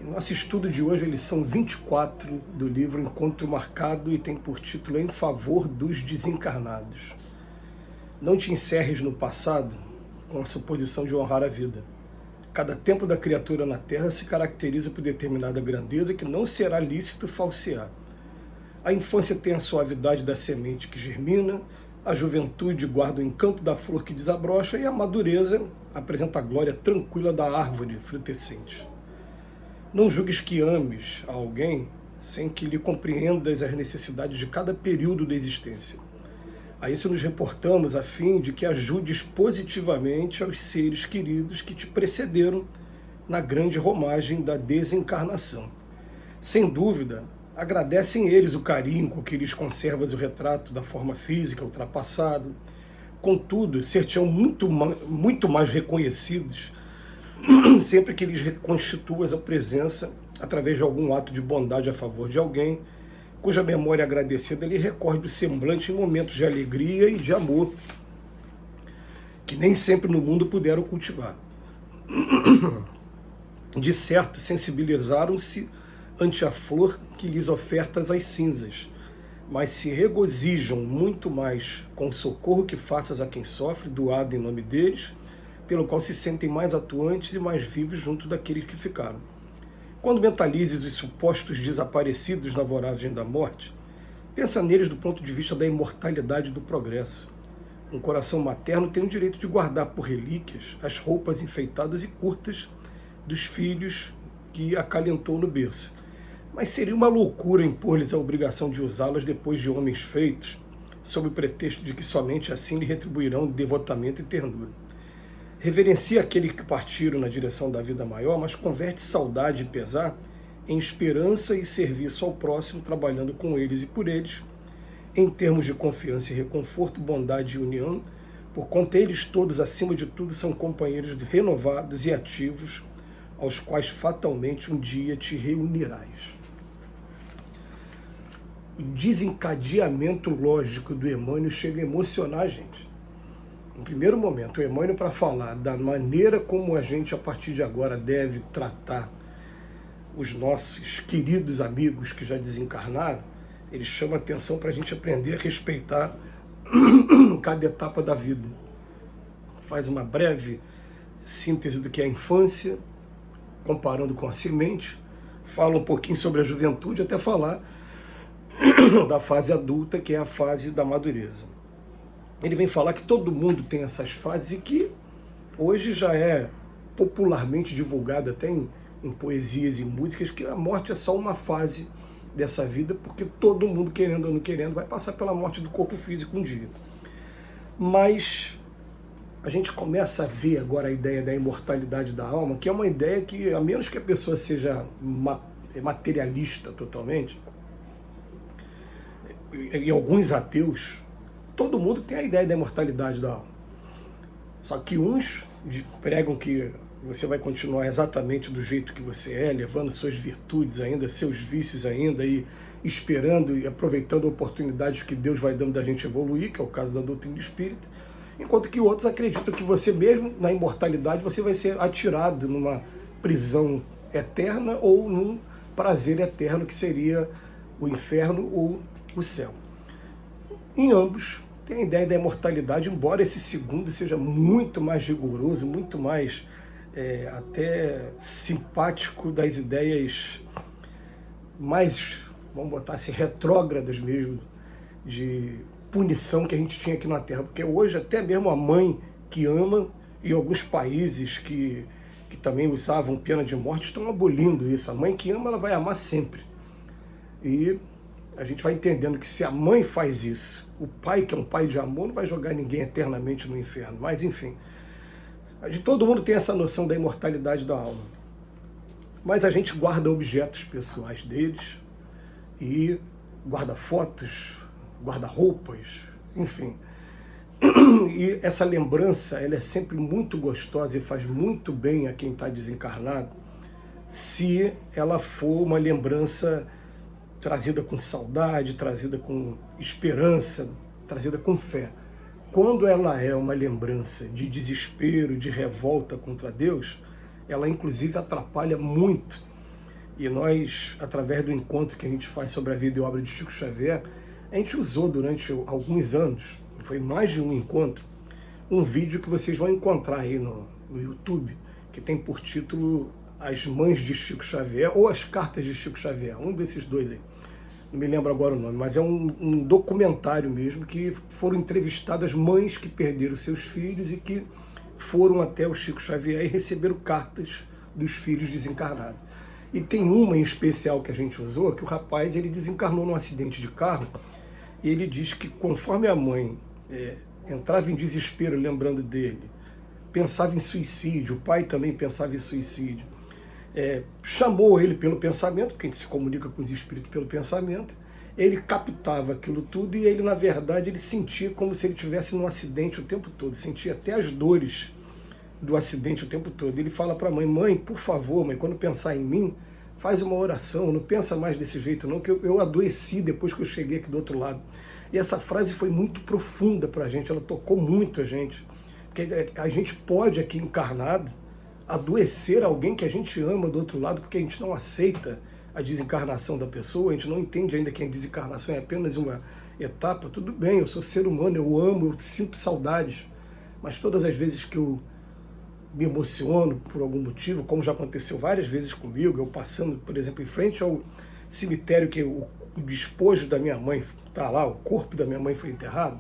Nosso estudo de hoje é a lição 24 do livro Encontro Marcado e tem por título Em Favor dos Desencarnados. Não te encerres no passado com a suposição de honrar a vida. Cada tempo da criatura na Terra se caracteriza por determinada grandeza que não será lícito falsear. A infância tem a suavidade da semente que germina, a juventude guarda o encanto da flor que desabrocha e a madureza apresenta a glória tranquila da árvore frutescente. Não julgues que ames a alguém sem que lhe compreendas as necessidades de cada período da existência. A isso nos reportamos a fim de que ajudes positivamente aos seres queridos que te precederam na grande romagem da desencarnação. Sem dúvida, agradecem eles o carinho com que lhes conservas o retrato da forma física ultrapassada. Contudo, ser-te-ão muito mais reconhecidos sempre que lhes reconstituas a presença através de algum ato de bondade a favor de alguém, cuja memória agradecida lhe recorre o semblante em momentos de alegria e de amor, que nem sempre no mundo puderam cultivar. De certo, sensibilizaram-se ante a flor que lhes ofertas as cinzas, mas se regozijam muito mais com o socorro que faças a quem sofre, doado em nome deles, pelo qual se sentem mais atuantes e mais vivos junto daqueles que ficaram. Quando mentalizes os supostos desaparecidos na voragem da morte, pensa neles do ponto de vista da imortalidade e do progresso. Um coração materno tem o direito de guardar por relíquias as roupas enfeitadas e curtas dos filhos que acalentou no berço. Mas seria uma loucura impor-lhes a obrigação de usá-las depois de homens feitos, sob o pretexto de que somente assim lhe retribuirão devotamento e ternura. Reverencia aqueles que partiram na direção da vida maior, mas converte saudade e pesar em esperança e serviço ao próximo, trabalhando com eles e por eles, em termos de confiança e reconforto, bondade e união, porquanto eles todos, acima de tudo, são companheiros renovados e ativos, aos quais fatalmente um dia te reunirás. O desencadeamento lógico do Emmanuel chega a emocionar a gente. No primeiro momento, o Emmanuel, para falar da maneira como a gente, a partir de agora, deve tratar os nossos queridos amigos que já desencarnaram, ele chama a atenção para a gente aprender a respeitar cada etapa da vida. Faz uma breve síntese do que é a infância, comparando com a semente, fala um pouquinho sobre a juventude, até falar da fase adulta, que é a fase da madureza. Ele vem falar que todo mundo tem essas fases e que hoje já é popularmente divulgado até em poesias e músicas que a morte é só uma fase dessa vida, porque todo mundo, querendo ou não querendo, vai passar pela morte do corpo físico um dia. Mas a gente começa a ver agora a ideia da imortalidade da alma, que é uma ideia que, a menos que a pessoa seja materialista totalmente, e alguns ateus, todo mundo tem a ideia da imortalidade da alma. Só que uns pregam que você vai continuar exatamente do jeito que você é, levando suas virtudes ainda, seus vícios ainda, e esperando e aproveitando oportunidades que Deus vai dando da gente evoluir, que é o caso da doutrina espírita, enquanto que outros acreditam que você mesmo, na imortalidade, você vai ser atirado numa prisão eterna ou num prazer eterno, que seria o inferno ou o céu. Em ambos tem a ideia da imortalidade, embora esse segundo seja muito mais rigoroso, muito mais até simpático das ideias mais, vamos botar assim, retrógradas mesmo, de punição que a gente tinha aqui na Terra. Porque hoje até mesmo a mãe que ama, e alguns países que também usavam pena de morte, estão abolindo isso. A mãe que ama, ela vai amar sempre. E a gente vai entendendo que se a mãe faz isso, o pai, que é um pai de amor, não vai jogar ninguém eternamente no inferno. Mas, enfim, todo mundo tem essa noção da imortalidade da alma. Mas a gente guarda objetos pessoais deles, e guarda fotos, guarda roupas, enfim. E essa lembrança, ela é sempre muito gostosa e faz muito bem a quem está desencarnado, se ela for uma lembrança trazida com saudade, trazida com esperança, trazida com fé. Quando ela é uma lembrança de desespero, de revolta contra Deus, ela inclusive atrapalha muito E nós, através do encontro que a gente faz sobre a vida e obra de Chico Xavier, a gente usou durante alguns anos, foi mais de um encontro, um vídeo que vocês vão encontrar aí no YouTube, que tem por título As Mães de Chico Xavier, ou As Cartas de Chico Xavier, um desses dois aí. Não me lembro agora o nome, mas é um documentário mesmo, que foram entrevistadas mães que perderam seus filhos e que foram até o Chico Xavier e receberam cartas dos filhos desencarnados. E tem uma em especial que a gente usou, que o rapaz ele desencarnou num acidente de carro, e ele diz que conforme a mãe entrava em desespero lembrando dele, pensava em suicídio, o pai também pensava em suicídio, chamou ele pelo pensamento, porque a gente se comunica com os espíritos pelo pensamento, ele captava aquilo tudo e ele, na verdade, ele sentia como se ele estivesse num acidente o tempo todo, sentia até as dores do acidente o tempo todo. Ele fala para a mãe: mãe, por favor, mãe, quando pensar em mim, faz uma oração, não pensa mais desse jeito não, que eu adoeci depois que eu cheguei aqui do outro lado. E essa frase foi muito profunda para a gente, ela tocou muito a gente, porque a gente pode aqui encarnado adoecer alguém que a gente ama do outro lado, porque a gente não aceita a desencarnação da pessoa, a gente não entende ainda que a desencarnação é apenas uma etapa. Tudo bem, eu sou ser humano, eu amo, eu sinto saudades, mas todas as vezes que eu me emociono por algum motivo, como já aconteceu várias vezes comigo, eu passando, por exemplo, em frente ao cemitério que o despojo da minha mãe está lá, o corpo da minha mãe foi enterrado,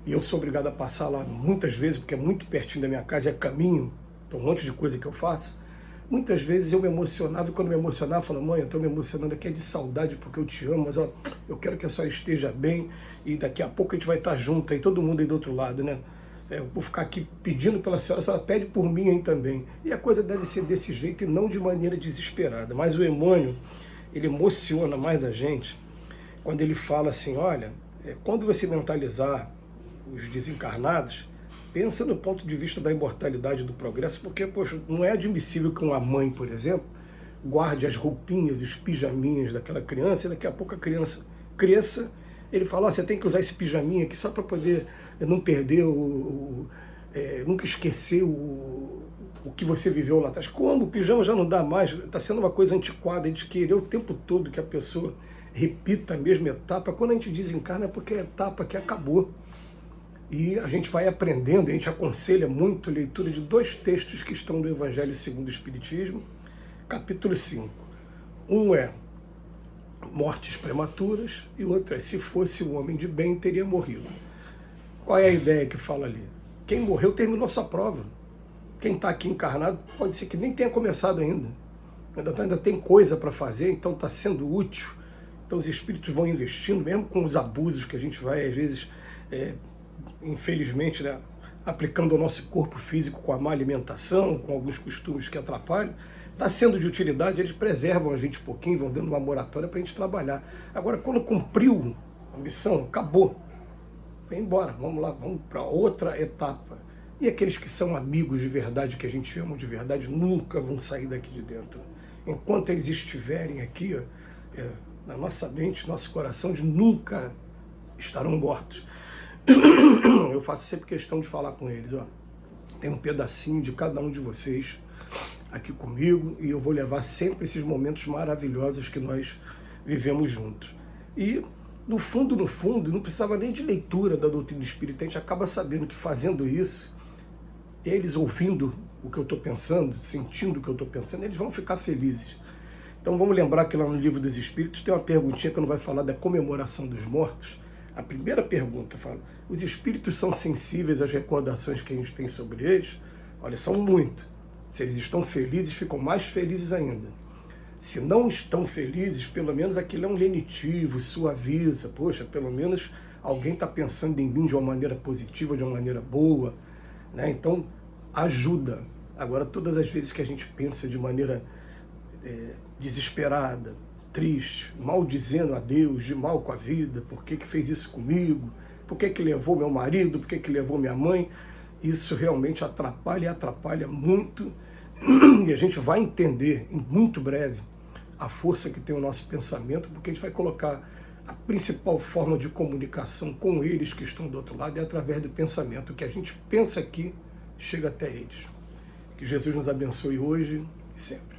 e eu sou obrigado a passar lá muitas vezes, porque é muito pertinho da minha casa, é caminho, tem um monte de coisa que eu faço. Muitas vezes eu me emocionava, e quando me emocionava, eu falava: mãe, eu estou me emocionando aqui é de saudade porque eu te amo, mas ó, eu quero que a senhora esteja bem, e daqui a pouco a gente vai estar junto aí, todo mundo aí do outro lado, né? Eu vou ficar aqui pedindo pela senhora, a senhora pede por mim aí também. E a coisa deve ser desse jeito e não de maneira desesperada. Mas o Emmanuel, ele emociona mais a gente quando ele fala assim: olha, quando você mentalizar os desencarnados, pensa no ponto de vista da imortalidade do progresso, porque, poxa, não é admissível que uma mãe, por exemplo, guarde as roupinhas, os pijaminhas daquela criança, e daqui a pouco a criança cresça, ele fala: você tem que usar esse pijaminha aqui só para poder não perder, nunca esquecer o que você viveu lá atrás. Como? O pijama já não dá mais, está sendo uma coisa antiquada, a gente querer o tempo todo que a pessoa repita a mesma etapa. Quando a gente desencarna é porque é a etapa que acabou. E a gente vai aprendendo, a gente aconselha muito a leitura de dois textos que estão no Evangelho segundo o Espiritismo, capítulo 5. Um é mortes prematuras e o outro é: se fosse um homem de bem, teria morrido. Qual é a ideia que fala ali? Quem morreu terminou sua prova. Quem está aqui encarnado pode ser que nem tenha começado ainda. Ainda tem coisa para fazer, então está sendo útil. Então os espíritos vão investindo, mesmo com os abusos que a gente vai, às vezes, infelizmente, né, aplicando ao nosso corpo físico com a má alimentação, com alguns costumes que atrapalham. Está sendo de utilidade, eles preservam a gente um pouquinho, vão dando uma moratória para a gente trabalhar. Agora, quando cumpriu a missão, acabou. Vem embora, vamos lá, vamos para outra etapa. E aqueles que são amigos de verdade, que a gente ama de verdade, nunca vão sair daqui de dentro. Enquanto eles estiverem aqui, na nossa mente, nosso coração, eles nunca estarão mortos. Eu faço sempre questão de falar com eles: ó, tem um pedacinho de cada um de vocês aqui comigo, e eu vou levar sempre esses momentos maravilhosos que nós vivemos juntos. E no fundo, não precisava nem de leitura da doutrina espírita, a gente acaba sabendo que fazendo isso, eles ouvindo o que eu estou pensando, sentindo o que eu estou pensando, eles vão ficar felizes. Então vamos lembrar que lá no Livro dos Espíritos tem uma perguntinha que não vai falar da comemoração dos mortos. A primeira pergunta fala: os espíritos são sensíveis às recordações que a gente tem sobre eles? Olha, são muito. Se eles estão felizes, ficam mais felizes ainda. Se não estão felizes, pelo menos aquilo é um lenitivo, suaviza. Poxa, pelo menos alguém está pensando em mim de uma maneira positiva, de uma maneira boa, né? Então, ajuda. Agora, todas as vezes que a gente pensa de maneira desesperada, triste, maldizendo a Deus, de mal com a vida, por que fez isso comigo, por que levou meu marido, por que levou minha mãe, isso realmente atrapalha muito, e a gente vai entender em muito breve a força que tem o nosso pensamento, porque a gente vai colocar a principal forma de comunicação com eles que estão do outro lado é através do pensamento. O que a gente pensa aqui chega até eles. Que Jesus nos abençoe hoje e sempre.